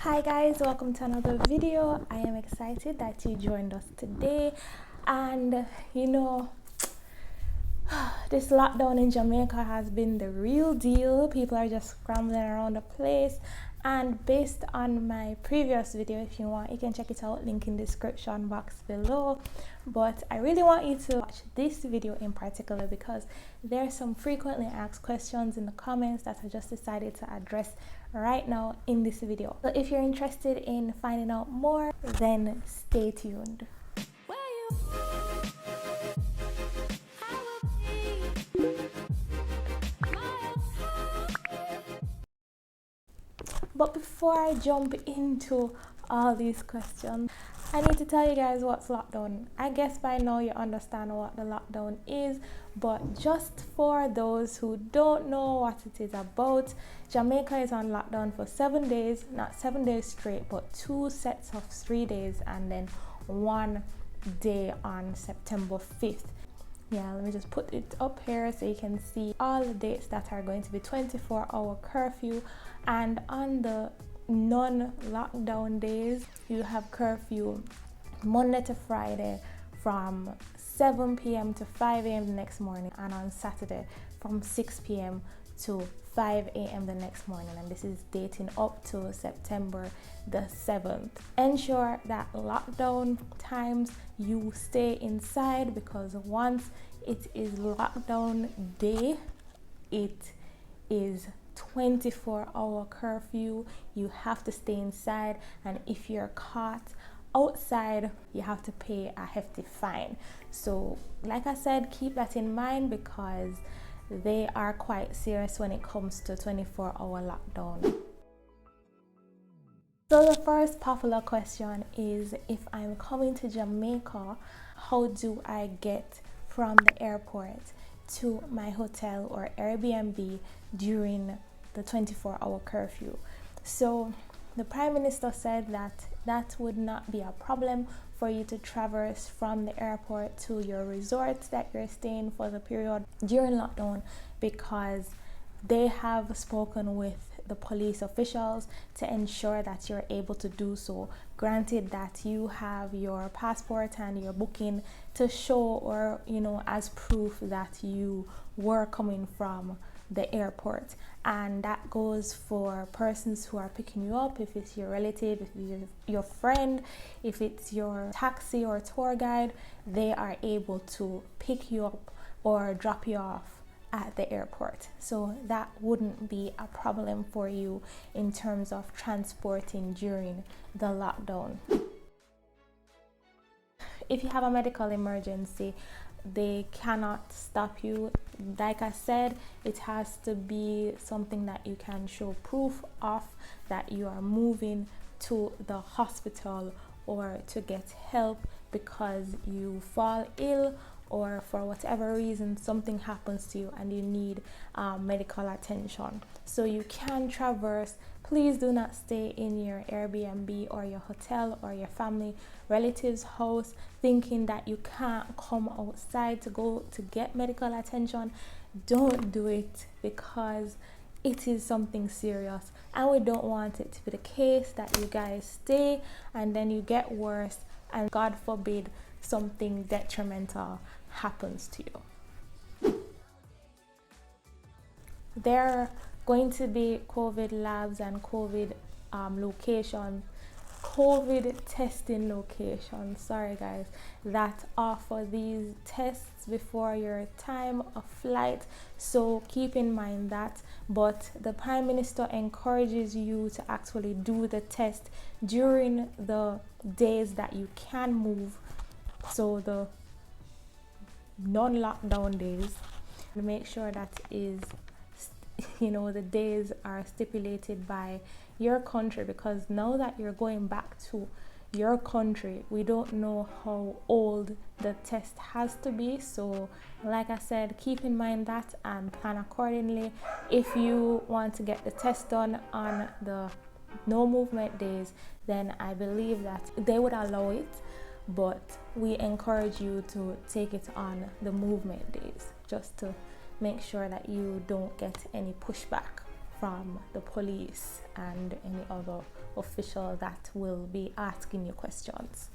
Hi guys, welcome to another video. I am excited that you joined us today. And this lockdown in Jamaica has been the real deal. People are just scrambling around the place, and based on my previous video, if you want, you can check it out, link in the description box below. But I really want you to watch this video in particular because there are some frequently asked questions in the comments that I just decided to address right now in this video. So if you're interested in finding out more, then stay tuned. But before I jump into all these questions, I need to tell you guys what's lockdown. I guess by now you understand what the lockdown is, but just for those who don't know what it is about, Jamaica is on lockdown for 7 days, not 7 days straight, but 2 sets of 3 days and then 1 day on September 5th. Yeah, let me just put it up here so you can see all the dates that are going to be 24-hour curfew. And on the non-lockdown days, you have curfew Monday to Friday from 7 p.m. to 5 a.m. the next morning, and on Saturday from 6 p.m. to 5 a.m. the next morning, and this is dating up to September the 7th. Ensure that lockdown times you stay inside, because once it is lockdown day, it is 24-hour curfew. You have to stay inside, and if you're caught outside, you have to pay a hefty fine. So like I said, keep that in mind because they are quite serious when it comes to 24-hour lockdown. So the first popular question is, if I'm coming to Jamaica, how do I get from the airport to my hotel or Airbnb during the 24-hour curfew? So the Prime Minister said that that would not be a problem for you to traverse from the airport to your resort that you're staying for the period during lockdown, because they have spoken with the police officials to ensure that you're able to do so, granted that you have your passport and your booking to show, or as proof that you were coming from the airport. And that goes for persons who are picking you up, if it's your relative, if it's your friend, if it's your taxi or tour guide, they are able to pick you up or drop you off at the airport. So that wouldn't be a problem for you in terms of transporting during the lockdown. If you have a medical emergency, they cannot stop you. Like I said, it has to be something that you can show proof of, that you are moving to the hospital or to get help because you fall ill, or for whatever reason something happens to you and you need medical attention. So you can traverse. Please do not stay in your Airbnb or your hotel or your family relative's house thinking that you can't come outside to go to get medical attention. Don't do it, because it is something serious, and we don't want it to be the case that you guys stay and then you get worse and God forbid something detrimental happens to you. There are going to be COVID labs and COVID testing locations, sorry guys, that offer these tests before your time of flight. So keep in mind that. But the Prime Minister encourages you to actually do the test during the days that you can move, so the non-lockdown days. Make sure that is the days are stipulated by your country, because now that you're going back to your country, we don't know how old the test has to be. So like I said, keep in mind that and plan accordingly. If you want to get the test done on the no movement days, then I believe that they would allow it, but we encourage you to take it on the movement days, just to make sure that you don't get any pushback from the police and any other official that will be asking you questions.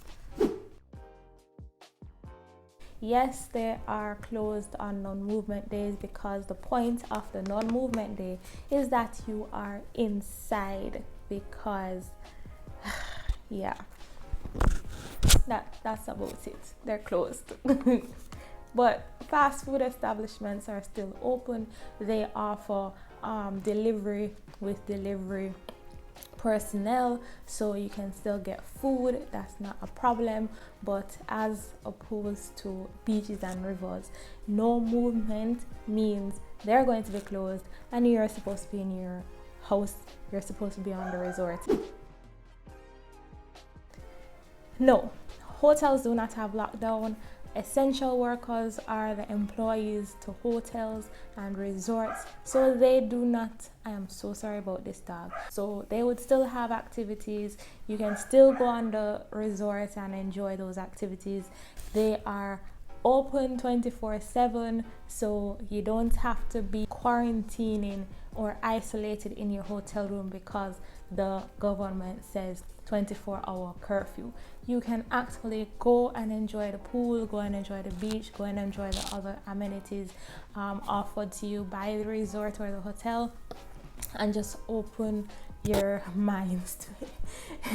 Yes, they are closed on non-movement days because the point of the non-movement day is that you are inside, because yeah, that's about it. They're closed. But fast food establishments are still open. They offer delivery with delivery personnel, so you can still get food. That's not a problem. But as opposed to beaches and rivers, no movement means they're going to be closed and you're supposed to be in your house, you're supposed to be on the resort. No, hotels do not have lockdown. Essential workers are the employees to hotels and resorts, so they do not, I am so sorry about this dog, so they would still have activities. You can still go on the resort and enjoy those activities. They are open 24/7, so you don't have to be quarantining or isolated in your hotel room because the government says 24-hour curfew. You can actually go and enjoy the pool, go and enjoy the beach, go and enjoy the other amenities offered to you by the resort or the hotel, and just open your minds to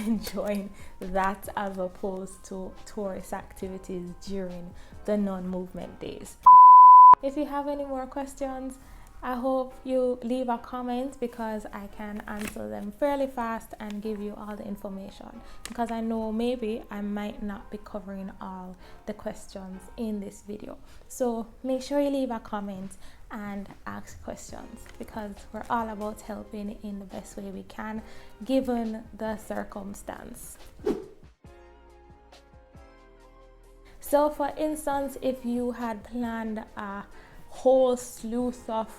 enjoying that as opposed to tourist activities during the non-movement days. If you have any more questions, I hope you leave a comment because I can answer them fairly fast and give you all the information, because I know maybe I might not be covering all the questions in this video. So make sure you leave a comment and ask questions, because we're all about helping in the best way we can given the circumstance. So for instance, if you had planned a whole slew of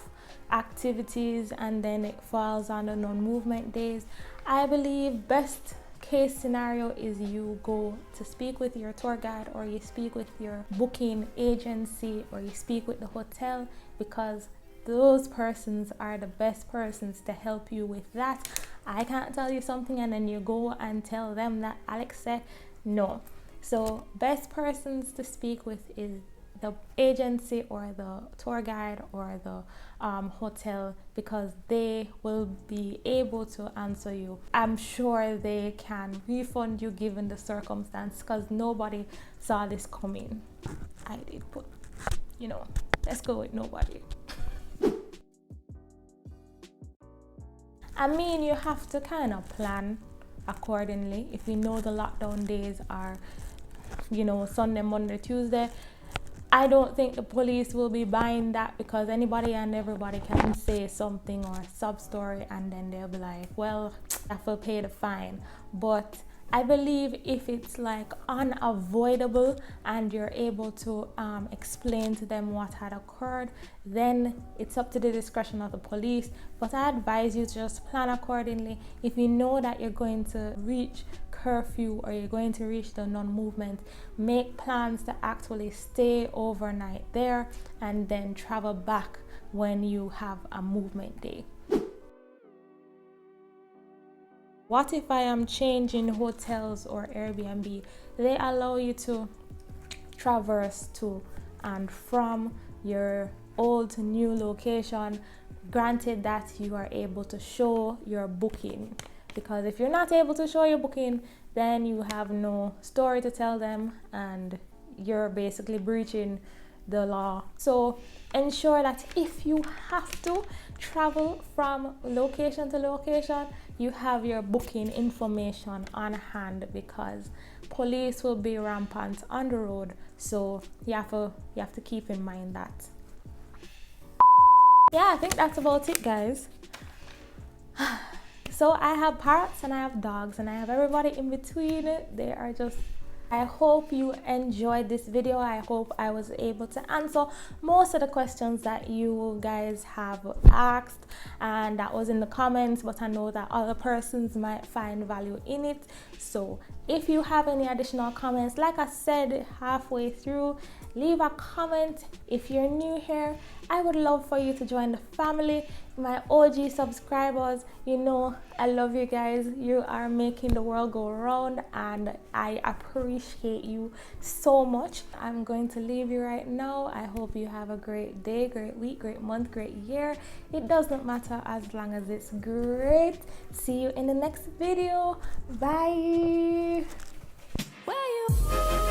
activities and then it falls on the non-movement days, I believe best case scenario is you go to speak with your tour guide, or you speak with your booking agency, or you speak with the hotel, because those persons are the best persons to help you with that. I can't tell you something and then you go and tell them that Alex said no. So best persons to speak with is the agency or the tour guide or the hotel, because they will be able to answer you. I'm sure they can refund you given the circumstance, because nobody saw this coming. I did, but you know, let's go with nobody. I mean, you have to kind of plan accordingly. If you know the lockdown days are, you know, Sunday, Monday, Tuesday, I don't think the police will be buying that, because anybody and everybody can say something or sub story and then they'll be like, well, I have to pay the fine. But I believe if it's like unavoidable and you're able to explain to them what had occurred, then it's up to the discretion of the police. But I advise you to just plan accordingly. If you know that you're going to reach curfew or you're going to reach the non-movement, make plans to actually stay overnight there and then travel back when you have a movement day. What if I am changing hotels or Airbnb? They allow you to traverse to and from your old to new location, granted that you are able to show your booking. Because if you're not able to show your booking, then you have no story to tell them and you're basically breaching the law. So ensure that if you have to travel from location to location, you have your booking information on hand, because police will be rampant on the road. So you have to keep in mind that. Yeah, I think that's about it, guys. So I have parrots and I have dogs and I have everybody in between. They are just, I hope you enjoyed this video. I hope I was able to answer most of the questions that you guys have asked and that was in the comments, but I know that other persons might find value in it. So if you have any additional comments, like I said halfway through, leave a comment. If you're new here, I would love for you to join the family. My OG subscribers, you know I love you guys. You are making the world go round and I appreciate you so much. I'm going to leave you right now. I hope you have a great day, great week, great month, great year. It doesn't matter as long as it's great. See you in the next video. Bye. Where you